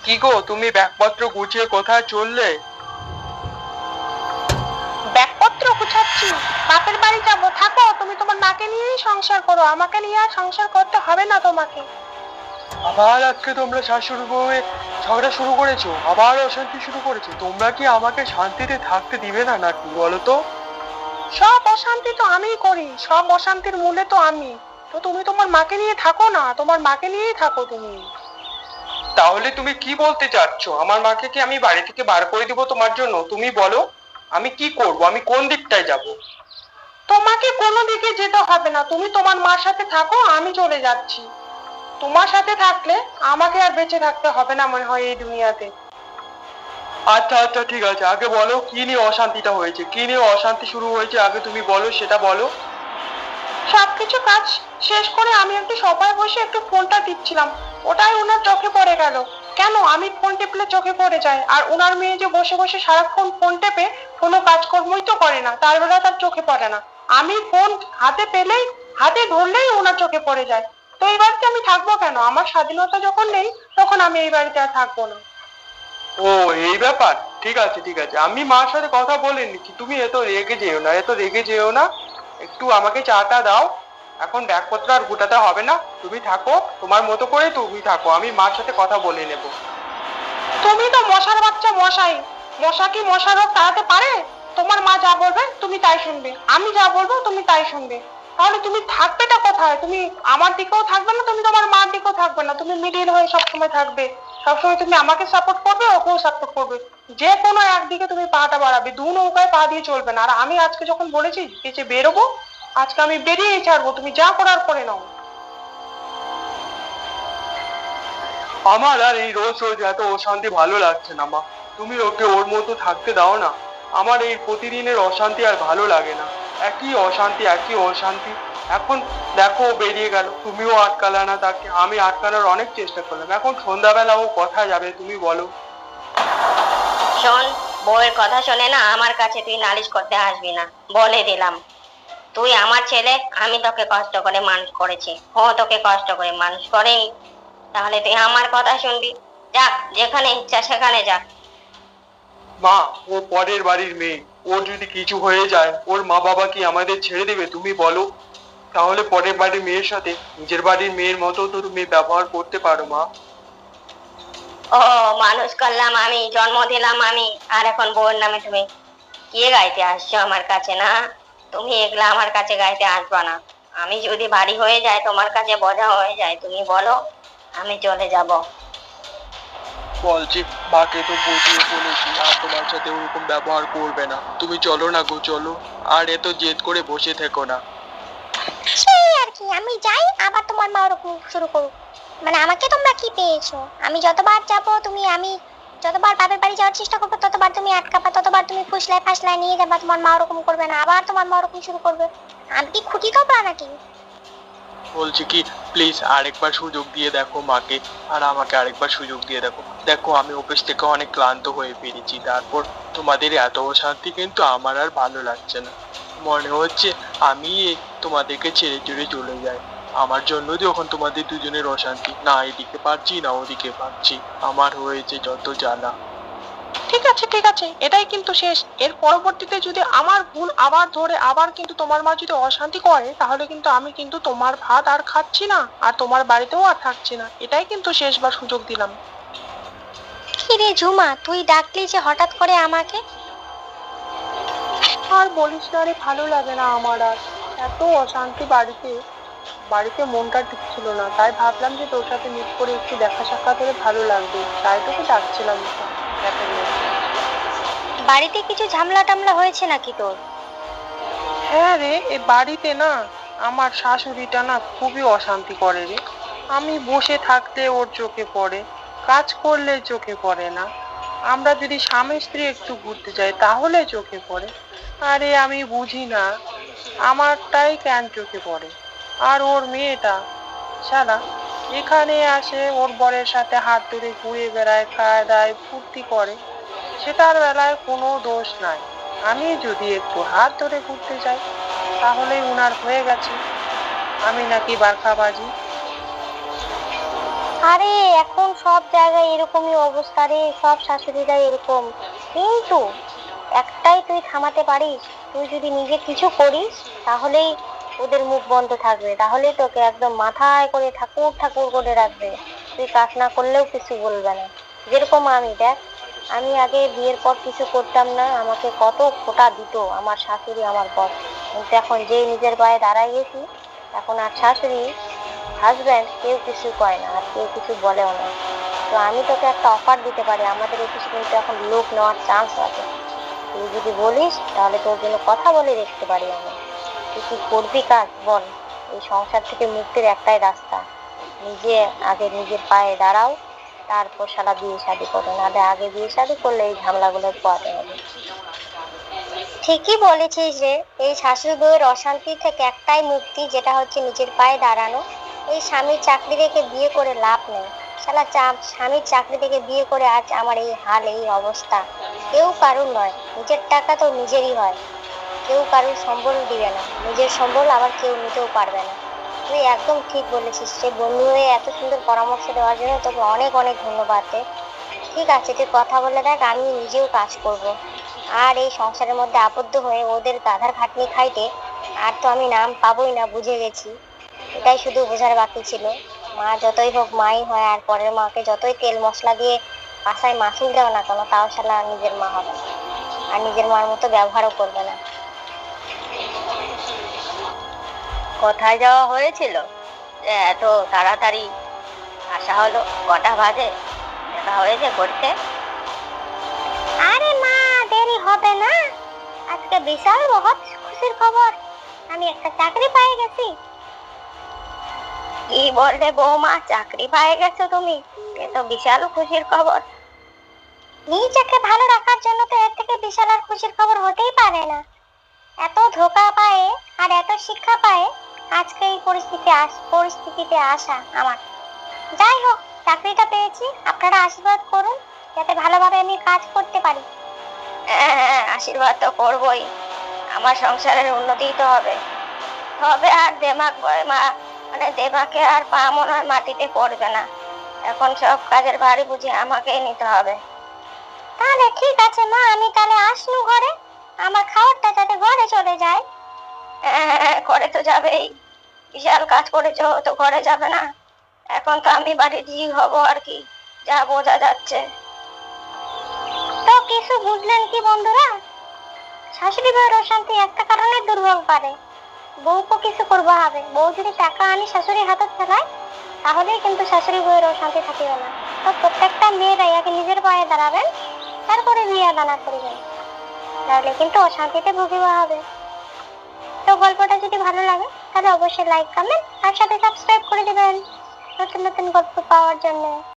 কি গো, তুমি ব্যাগপত্র গুছিয়ে কোথায় চললে? ব্যাগপত্র গুছাচ্ছি, বাপের বাড়ি যাব। থাকো, তুমি তোমার মাকে নিয়েই সংসার করো, আমাকে নিয়ে আর সংসার করতে হবে না তোমাকে। আবার আজকে তোমরা শাশুড়ি বউয়ে ঝগড়া শুরু করেছো, আবার অশান্তি শুরু করেছো। তোমরা কি আমাকে শান্তিতে থাকতে দিবে না নাকি বলো তো? সব অশান্তি তো আমিই করি, সব অশান্তির মূলে তো আমি। তো তুমি তোমার মাকে নিয়ে থাকো না, তোমার মাকে নিয়েই থাকো তুমি। তাহলে তুমি কি বলতে চাচ্ছ? আমার মাকে কি আমি বাড়ি থেকে বার করে দিব তোমার জন্য? তুমি বলো, আমি কি করব? আমি কোন দিকটায় যাব? তোমাকে কোনো দিকে যেতে হবে না, তুমি তোমার মার সাথে থাকো, আমি চলে যাচ্ছি। তোমার সাথে থাকলে আমাকে আর বেঁচে থাকতে হবে না মনে হয় এই দুনিয়াতে। আচ্ছা আচ্ছা, ঠিক আছে, আগে বলো কি নিয়ে অশান্তিটা হয়েছে, কি নিয়ে অশান্তি শুরু হয়েছে, আগে তুমি বলো, সেটা বলো। সবকিছু কাজ শেষ করে আমি একটু সবাই বসে একটু ফোনটা টিপছিলাম, ওটাই ওনার চোখে পড়ে গেল। কেন, আমি ফোন টিপলে চোখে পড়ে যায়, আর ওনার মেয়ে যে বসে বসে সারাক্ষণ ফোন টেপে কোনো কাজকর্মই তো করে না, তার বেলা তার চোখে পড়ে না। আমি ফোন হাতে পেলেই, হাতে ধরলেই ওনার চোখে পড়ে যায়। তো এই বাড়িতে আমি থাকবো কেন? আমার স্বাধীনতা যখন নেই, তখন আমি এই বাড়িতে আর থাকবো না। ও, এই ব্যাপার। ঠিক আছে ঠিক আছে, আমি মার সাথে কথা বলে নিচ্ছি। তুমি এত রেগে যেও না, এত রেগে যেও না। একটু আমাকে চাটা দাও। এখন ব্যাগপত্র আর গোটাতে হবে না, তুমি থাকো তোমার মতো করে, তুমি থাকো, আমি মার সাথে কথা বলে নেব। তুমি তো মশার বাচ্চা মশাই, মশা কি মশা রোগ তাড়াতে পারে? তোমার মা যা বলবে তুমি তাই শুনবে, আমি যা বলবো তুমি তাই শুনবে। তাহলে তুমি থাকবেটা কোথায়? তুমি আমার দিকেও থাকবে না, তুমি তোমার মার দিকেও থাকবে না, তুমি মিডিল হয়ে সবসময় থাকবে। সবসময় তুমি আমাকে সাপোর্ট করবে, ওকেও সাপোর্ট করবে। যে কোনো একদিকে তুমি পাটা বাড়াবে, দু নৌকায় পা দিয়ে চলবে না। আর আমি আজকে যখন বলেছি যে বেরোবো, আজকে আমি বেরিয়েই ছাড়বো, তুমি যা করার করে নাও। আমার আর এই রোজ রোজ এত অশান্তি ভালো লাগছে না মা। তুমি ওকে ওর মতো থাকতে দাও না। আমার এই প্রতিদিনের অশান্তি আর ভালো লাগে না। একই অশান্তি একই অশান্তি। এখন দেখো ও বেরিয়ে গেল, তুমিও আটকালে না তাকে, আমি আটকানোর অনেক চেষ্টা করলাম। এখন সন্ধ্যাবেলা ও কোথায় যাবে তুমি বলো? শোন, বউয়ের কথা শোনে না আমার কাছে তুই নালিশ করতে আসবি না, বলে দিলাম। তুই আমার ছেলে, আমি তোকে কষ্ট করে মানুষ করেছি, ও তোকে কষ্ট করে মানুষ করেনি। তাহলে তুই আমার কথা শুনবি। যা, যেখানে ইচ্ছা সেখানে যা। মা, ও পরের বাড়ির মেয়ে। ওর যদি কিছু হয়ে যায়, ওর মা বাবা কি আমাদের ছেড়ে দেবে তুমি বলো? তাহলে পরের বাড়ির মেয়ের সাথে নিজের বাড়ির মেয়ের মতো তো তুমি ব্যবহার করতে পারো মা। ও, মানুষ করলাম আমি, জন্ম দিলাম আমি, আর এখন বউর নামে তুমি কে গাইতে আসছো আমার কাছে? না, তুমি এগুলা আমার কাছে গাইতে আসবা না। আমি যদি বাড়ি হয়ে যায়, তোমার কাছে বোঝা হয়ে যায়, তুমি বলো, আমি চলে যাব। বলছি, মাকে তো বুঝিয়ে বলেছি আর তোমার সাথে ওরকম ব্যবহার করবে না। তুমি চলো না গো, চলো। আর এত জেদ করে বসে থেকো না। সেই আর কি, আমি যাই আবার তোমার মা ওরকম শুরু করুক। মানে আমাকে তোমরা কি পেয়েছো? আমি যতবার যাব তুমি, আমি যতবার বাপের বাড়ি যাওয়ার চেষ্টা করবো ততবার তুমি আটকাবা, ততবার তুমি ফুসলায় ফাসলায় নিয়ে যাবা, তোমার মা ওরকম করবে না, আবার তোমার মা ওরকম শুরু করবে। আমি কি খুঁটি তোমরা নাকি? বলছি কি, প্লিজ আরেকবার সুযোগ দিয়ে দেখো মাকে। আর আমাকে আরেকবার সুযোগ দিয়ে দেখো। দেখো, আমি অফিস থেকে অনেক ক্লান্ত হয়ে ফিরেছি, তারপর তোমাদের এত অশান্তি কিন্তু আমার আর ভালো লাগছে না। মনে হচ্ছে আমি তোমাদেরকে ছেড়ে ছেড়ে চলে যাই। আমার জন্য যখন তোমাদের দুজনের অশান্তি, না এদিকে পারছি না ওদিকে পারছি, আমার হয়েছে যত জ্বালা। ঠিক আছে ঠিক আছে, এটাই কিন্তু শেষ। এর পরবর্তীতে যদি আমার ভুল আবার ধরে আবার কিন্তু তোমার মা যদি অশান্তি করে, তাহলে কিন্তু আমি কিন্তু তোমার ভাত আর খাচ্ছি না, আর তোমার বাড়িতেও আর থাকছি না। এটাই কিন্তু শেষবার সুযোগ দিলাম। কি রে ঝুমা, তুই ডাকলি যে হঠাৎ করে আমাকে? আর বলিস না রে, ভালো লাগে না আমার আর। এত অশান্তি বাড়িতে, বাড়িতে মনটা টিকছিল না, তাই ভাবলাম যে তোর সাথে মিট করে একটু দেখা সাক্ষাৎ হলে ভালো লাগবে, তাই তোকে ডাকছিলাম দেখার জন্য। বাড়িতে কিছু ঝামেলা টামলা হয়েছে নাকি তোর? হ্যাঁ রে, এ বাড়িতে না আমার শাশুড়িটা না খুবই অশান্তি করে রে। আমি বসে থাকলে ওর চোখে পড়ে, কাজ করলে চোখে পড়ে না। আমরা যদি স্বামী স্ত্রী একটু ঘুরতে যাই তাহলে চোখে পড়ে। আরে আমি বুঝি না, আমারটাই কেন চোখে পড়ে। আর ওর মেয়েটা সারা এখানে আসে, ওর বরের সাথে হাত ধরে ঘুরে বেড়ায়, খায় দায় ফুর্তি করে, সেটার বেলায় কোনো দোষ নাই। আমি যদি একটু হাত ধরে ঘুরতে যাই তাহলেই উনার হয়ে গেছে আমি নাকি বারখাবাজি। আরে এখন সব জায়গায় এরকমই অবস্থা রে, সব শাশুড়িরা এরকম। কিন্তু একটাই তুই থামাতে পারিস, তুই যদি নিজে কিছু করিস তাহলেই ওদের মুখ বন্ধ থাকবে, তাহলেই তোকে একদম মাথায় করে ঠাকুর ঠাকুর করে রাখবে। তুই কাজ না করলেও কিছু বলবে না। যেরকম আমি দেখ, আমি আগে বিয়ের পর কিছু করতাম না, আমাকে কত খোঁটা দিত আমার শাশুড়ি আমার বর। কিন্তু এখন যেই নিজের পায়ে দাঁড়াই গেছি, এখন আর শাশুড়ি হাজব্যান্ড কেউ কিছু করে না আর কেউ কিছু বলেও না। তো আমি তোকে একটা অফার দিতে পারি, আমাদের অফিসে কিন্তু এখন লোক নেওয়ার চান্স আছে। তুই যদি বলিস তাহলে তোর জন্য কথা বলে দেখতে পারি আমি। তুই কি করবি কাজ বল? এই সংসার থেকে মুক্তির একটাই রাস্তা, নিজে আগে নিজের পায়ে দাঁড়াও, তারপর শালা বিয়ে শাদী করো, নাহলে আগে বিয়ে শাদী করলে এই ঝামেলাগুলো পোয়াতে হবে। ঠিকই বলেছিস রে, এই শাশুড়ি বউয়ের অশান্তি থেকে একটাই মুক্তি, যেটা হচ্ছে নিজের পায়ে দাঁড়ানো। এই স্বামীর চাকরি রেখে বিয়ে করে লাভ নেই। শালা স্বামীর চাকরি থেকে বিয়ে করে আজ আমার এই হাল, এই অবস্থা। কেউ কারুর নয়, নিজের টাকা তো নিজেরই হয়। কেউ কারুর সম্বল দিবে না, নিজের সম্বল আবার কেউ নিতেও পারবে না। তুই একদম ঠিক বলেছিস রে বন্ধু, হয়ে এত সুন্দর পরামর্শ দেওয়ার জন্য তোকে অনেক অনেক ধন্যবাদ রে। ঠিক আছে, তুই কথা বলে দেখ, আমি নিজেও কাজ করব। আর এই সংসারের মধ্যে আবদ্ধ হয়ে ওদের গাধার খাটনি খাইতে আর তো আমি নাম পাবোই না, বুঝে গেছি। এটাই শুধু বোঝার বাকি ছিল। মা যতই হোক মাই হয়, আর পরের মাকে যতই তেল মশলা দিয়ে বাসায় মাসুল দাও না কেন, তাও শালা নিজের মা হবে না, আর নিজের মার মতো ব্যবহারও করবে না। কোথায় যাওয়া হয়েছিল যে এত তাড়াতাড়ি আসা হলো? কটা বাজে? দেখা হয়েছে করতে? আরে মা, দেরি হবে না। আজকে বিশাল বহুত খুশির খবর, আমি একটা চাকরি পেয়ে গেছি। কি বললে বৌমা, চাকরি পেয়ে গেছো তুমি? এ তো বিশাল খুশির খবর। নিজেকে ভালো রাখার জন্য তো এর থেকে বিশাল আর খুশির খবর হতেই পারে না। এত ধোঁকা পায়ে আর এত শিক্ষা পায়ে আজকে এই পরিস্থিতিতে আসা আমার। যাই হোক, চাকরিটা পেয়েছি, আপনারা আশীর্বাদ করুন যাতে ভালোভাবে আমি কাজ করতে পারি। হ্যাঁ, আশীর্বাদ তো করবই, আমার সংসারের উন্নতি তো হবে। তবে আর দেমাক বয় মা, মানে দেমাকে আর পা মনে হয় মাটিতে পড়বে না। এখন সব কাজের ভারী বুঝি আমাকেই নিতে হবে। তাহলে ঠিক আছে মা, আমি তাহলে আসলু ঘরে, আমার খাবারটা যাতে ঘরে চলে যায়। হ্যাঁ, ঘরে তো যাবেই, বিশাল কাজ করেছো, তো ঘরে যাবে না? এখন তো আমি বাড়ির ঝি হব আর কি, যা বোঝা যাচ্ছে। তো কিছু বুঝলেন কি বন্ধুরা? শাশুড়ি বউয়ের অশান্তি একটা কারণে দুর্ভোগ পারে, বউকে কিছু করবো হবে। বউ যদি টাকা আনি শাশুড়ির হাতে ফেলায়, তাহলেই কিন্তু শাশুড়ি বউয়ের অশান্তি থাকিবে না। তো প্রত্যেকটা মেয়েরাই আগে নিজের পায়ে দাঁড়াবেন, তারপরে বিয়ে দানা করবেন, তাহলে কিন্তু অশান্তিতে ভুগিবা হবে। তো গল্পটা যদি ভালো লাগে তাহলে অবশ্যই লাইক, কমেন্ট আর সাথে সাবস্ক্রাইব করে দিবেন নতুন নতুন গল্প পাওয়ার জন্য।